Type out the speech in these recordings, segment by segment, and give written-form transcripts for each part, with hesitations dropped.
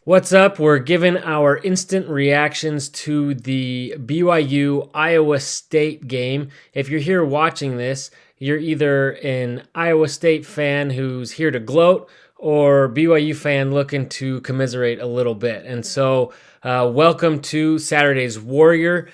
What's up? We're giving our instant reactions to the BYU Iowa State game. If you're here watching this, you're either an Iowa State fan who's here to gloat or BYU fan looking to commiserate a little bit. And so, welcome to Saturday's Warrior.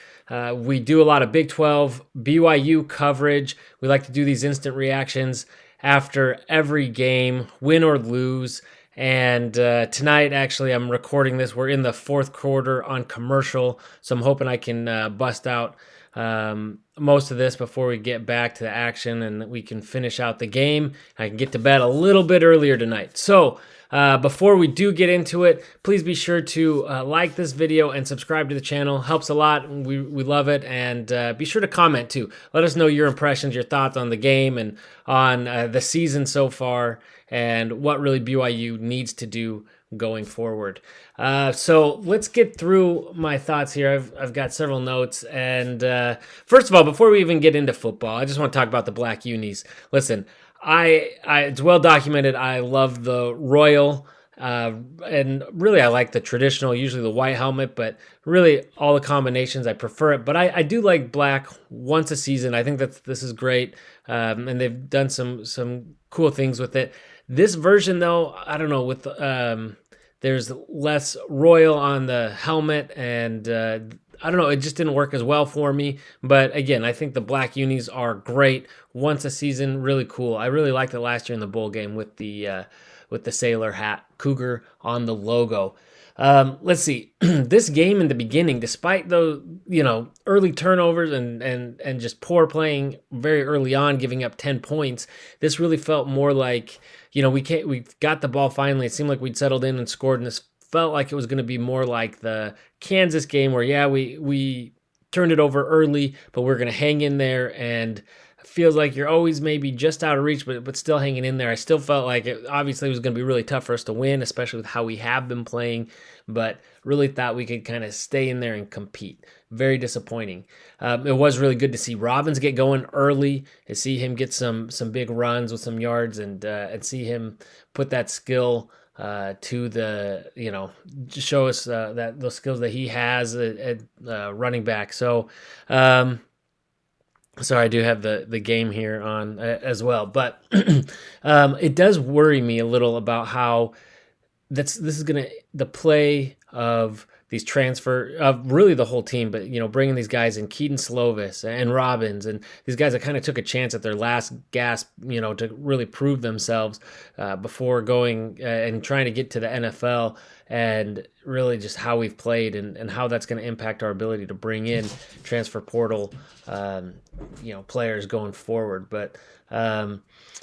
We do a lot of Big 12 BYU coverage. We like to do these instant reactions after every game, win or lose. And tonight, actually, I'm recording this. We're in the fourth quarter on commercial, so I'm hoping I can bust out most of this before we get back to the action and we can finish out the game. I can get to bed a little bit earlier tonight. So before we do get into it, please be sure to like this video and subscribe to the channel. Helps a lot. We love it. And be sure to comment too. Let us know your impressions, your thoughts on the game and on the season so far, and what really BYU needs to do going forward. So let's get through my thoughts here. I've got several notes. And first of all, before we even get into football, I just want to talk about the black unis. Listen, it's well documented. I love the royal, and really I like the traditional, usually the white helmet, but really all the combinations, I prefer it. But I do like black once a season. I think that this is great, and they've done some cool things with it. This version, though, I don't know, with there's less royal on the helmet, and I don't know, it just didn't work as well for me. But again, I think the black unis are great once a season, really cool. I really liked it last year in the bowl game with the sailor hat, cougar on the logo. Let's see. This game in the beginning, despite those, early turnovers and just poor playing very early on, giving up 10 points, this really felt more like, we got the ball finally. It seemed like we'd settled in and scored, and this felt like it was going to be more like the Kansas game where, we turned it over early, but we're going to hang in there, and feels like you're always maybe just out of reach, but still hanging in there. I still felt like it obviously was going to be really tough for us to win, especially with how we have been playing, but really thought we could kind of stay in there and compete. Very disappointing. It was really good to see Robbins get going early, to see him get some big runs with some yards, and see him put that skill to the, just show us that those skills that he has at running back. So, sorry, I do have the game here on as well, but it does worry me a little about how this is the play of these transfer of really the whole team, but bringing these guys in, Keaton Slovis and Robbins, and these guys that kind of took a chance at their last gasp, to really prove themselves before going and trying to get to the NFL, and really just how we've played and how that's going to impact our ability to bring in transfer portal, players going forward. But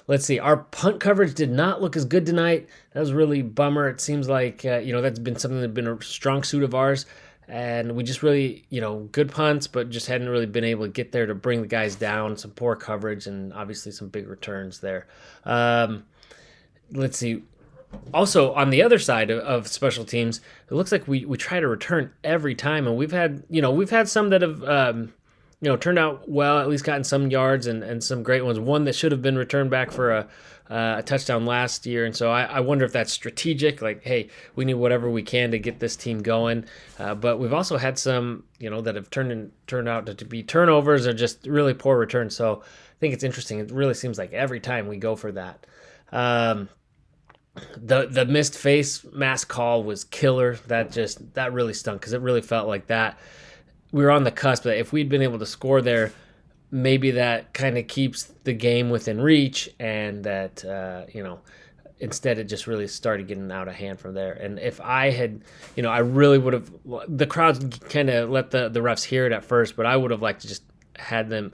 let's see. Our punt coverage did not look as good tonight. That was really bummer. It seems like, that's been something that's been a strong suit of ours. And we just really, good punts, but just hadn't really been able to get there to bring the guys down. Some poor coverage and obviously some big returns there. Let's see. Also, on the other side of special teams, it looks like we try to return every time. And we've had some that have, turned out well, at least gotten some yards and some great ones. One that should have been returned back for a touchdown last year. And so I wonder if that's strategic, like, hey, we need whatever we can to get this team going. But we've also had some, that have turned out to be turnovers or just really poor returns. So I think it's interesting. It really seems like every time we go for that. The missed face mask call was killer. That really stunk, because it really felt like that we were on the cusp that if we'd been able to score there, maybe that kind of keeps the game within reach, and that instead it just really started getting out of hand from there. And if I had, I really would have, the crowd kind of let the refs hear it at first, but I would have liked to just had them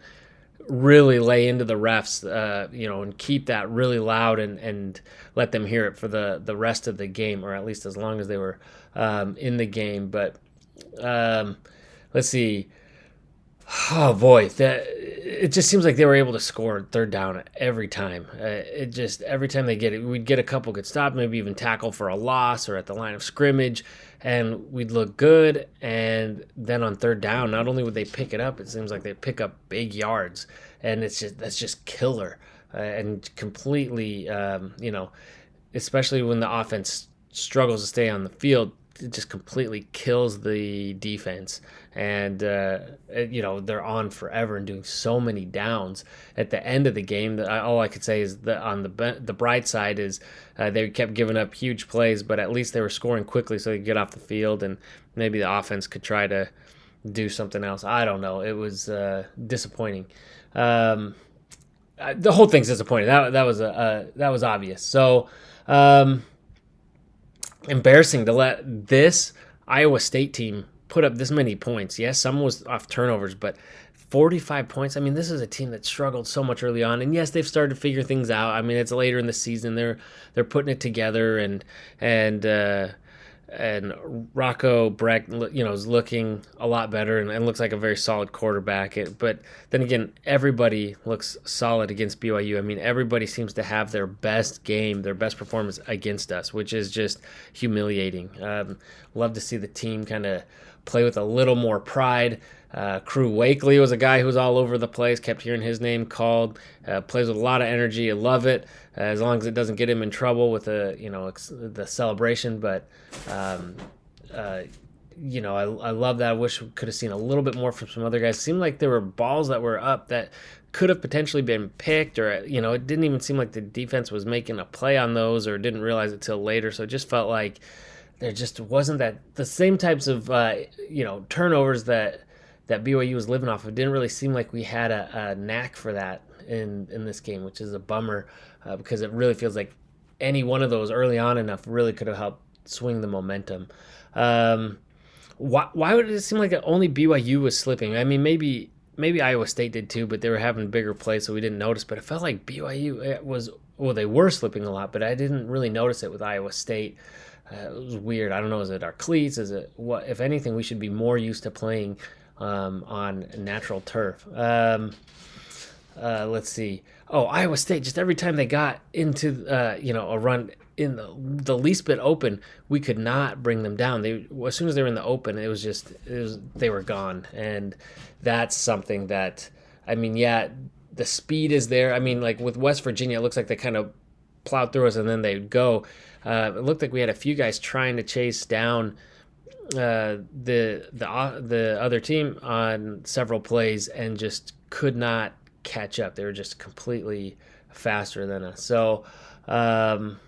really lay into the refs, and keep that really loud and let them hear it for the rest of the game, or at least as long as they were in the game. But let's see. Oh boy, it just seems like they were able to score third down every time. Every time they get it, we'd get a couple good stops, maybe even tackle for a loss or at the line of scrimmage, and we'd look good. And then on third down, not only would they pick it up, it seems like they pick up big yards, and that's just killer and completely, especially when the offense struggles to stay on the field. just completely kills the defense. And, they're on forever and doing so many downs at the end of the game. That all I could say is that on the bright side is they kept giving up huge plays, but at least they were scoring quickly so they could get off the field, and maybe the offense could try to do something else. I don't know. It was disappointing. The whole thing's disappointing. That was obvious. So embarrassing to let this Iowa State team put up this many points. Yes, some was off turnovers, but 45 points. I mean, this is a team that struggled so much early on, and yes, they've started to figure things out. I mean, it's later in the season; they're putting it together, and Rocco Breck, is looking a lot better and looks like a very solid quarterback. But then again, everybody looks solid against BYU. I mean, everybody seems to have their best game, their best performance against us, which is just humiliating. Love to see the team kind of play with a little more pride. Crew Wakely was a guy who was all over the place, kept hearing his name called, plays with a lot of energy. I love it, as long as it doesn't get him in trouble with the celebration. But, I love that. I wish we could have seen a little bit more from some other guys. It seemed like there were balls that were up that could have potentially been picked, or, it didn't even seem like the defense was making a play on those or didn't realize it till later. So it just felt like there just wasn't the same types of, turnovers that BYU was living off of. It didn't really seem like we had a knack for that in this game, which is a bummer, because it really feels like any one of those early on enough really could have helped swing the momentum. Why would it seem like only BYU was slipping? I mean, maybe Iowa State did too, but they were having bigger plays, so we didn't notice. But it felt like BYU they were slipping a lot, but I didn't really notice it with Iowa State. It was weird. I don't know. Is it our cleats? Is it what? If anything, we should be more used to playing on natural turf. Let's see. Oh, Iowa State, just every time they got into a run in the least bit open, we could not bring them down. As soon as they were in the open, they were gone. And that's something that, I mean, yeah, the speed is there. I mean, like with West Virginia, it looks like they kind of plowed through us and then they'd go. It looked like we had a few guys trying to chase down the other team on several plays and just could not catch up. They were just completely faster than us. So, there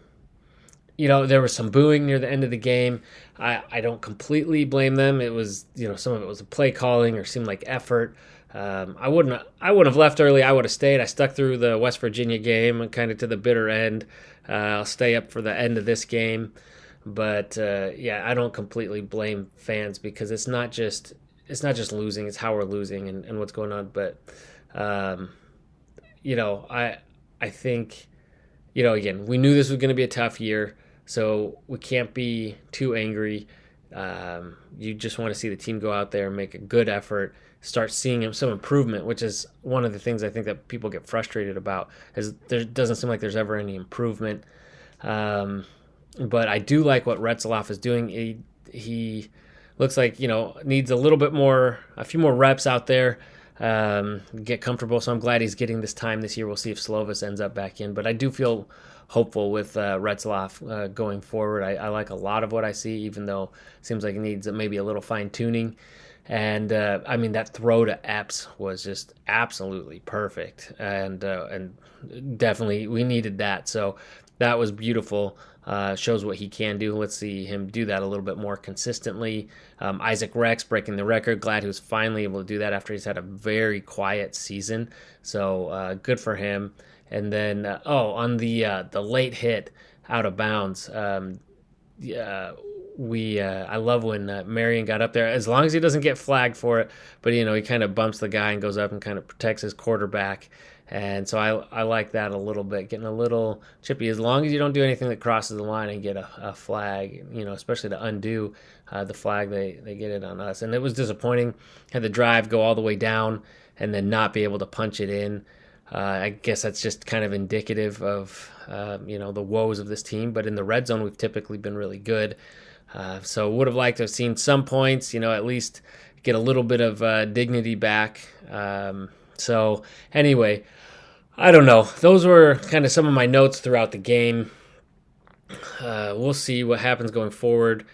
was some booing near the end of the game. I don't completely blame them. It was, some of it was a play calling or seemed like effort. I wouldn't have left early. I would have stayed. I stuck through the West Virginia game and kind of to the bitter end. I'll stay up for the end of this game. But I don't completely blame fans, because it's not just losing, it's how we're losing and what's going on. But I think, again, we knew this was going to be a tough year, so we can't be too angry. You just want to see the team go out there and make a good effort, start seeing some improvement, which is one of the things I think that people get frustrated about, is there doesn't seem like there's ever any improvement. But I do like what Retzloff is doing. He looks like, needs a few more reps out there, get comfortable. So I'm glad he's getting this time this year. We'll see if Slovis ends up back in. But I do feel hopeful with Retzloff going forward. I like a lot of what I see, even though it seems like he needs maybe a little fine-tuning. And, that throw to Epps was just absolutely perfect. And definitely we needed that. So that was beautiful. Shows what he can do. Let's see him do that a little bit more consistently. Isaac Rex breaking the record. Glad he was finally able to do that after he's had a very quiet season. So good for him. And then, on the late hit out of bounds, I love when Marion got up there, as long as he doesn't get flagged for it, but he kind of bumps the guy and goes up and kind of protects his quarterback. And so I like that a little bit, getting a little chippy, as long as you don't do anything that crosses the line and get a flag, especially to undo the flag, they get it on us. And it was disappointing, had the drive go all the way down and then not be able to punch it in. I guess that's just kind of indicative of, the woes of this team. But in the red zone, we've typically been really good. So would have liked to have seen some points, at least get a little bit of dignity back. So anyway, I don't know. Those were kind of some of my notes throughout the game. We'll see what happens going forward.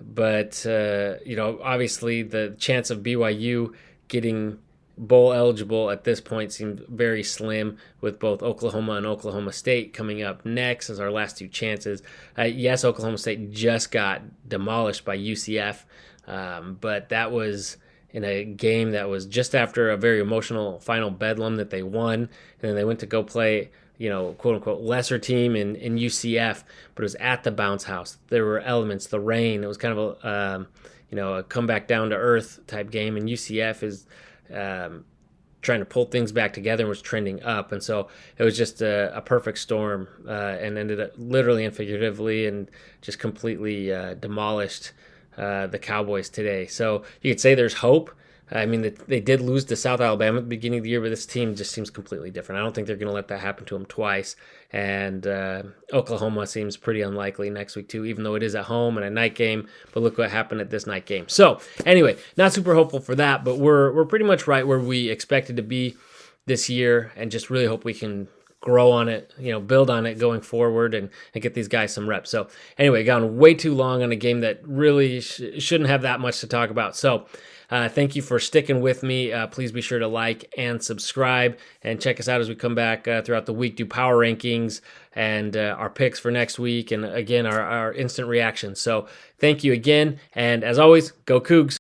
But obviously the chance of BYU getting bowl eligible at this point seemed very slim, with both Oklahoma and Oklahoma State coming up next as our last two chances. Yes, Oklahoma State just got demolished by UCF, but that was in a game that was just after a very emotional final bedlam that they won, and then they went to go play quote unquote lesser team in UCF, but it was at the bounce house. There were elements, the rain. It was kind of a come back down to earth type game, and UCF is trying to pull things back together and was trending up, and so it was just a perfect storm, and ended up literally and figuratively and just completely demolished the Cowboys today. So you could say there's hope. I mean, they did lose to South Alabama at the beginning of the year, but this team just seems completely different. I don't think they're going to let that happen to them twice. And Oklahoma seems pretty unlikely next week, too, even though it is at home and a night game. But look what happened at this night game. So, anyway, not super hopeful for that, but we're pretty much right where we expected to be this year, and just really hope we can grow on it, build on it going forward and get these guys some reps. So, anyway, gone way too long on a game that really shouldn't have that much to talk about. So, thank you for sticking with me. Please be sure to like and subscribe, and check us out as we come back throughout the week, do power rankings and our picks for next week, and again, our instant reactions. So thank you again, and as always, go Cougs.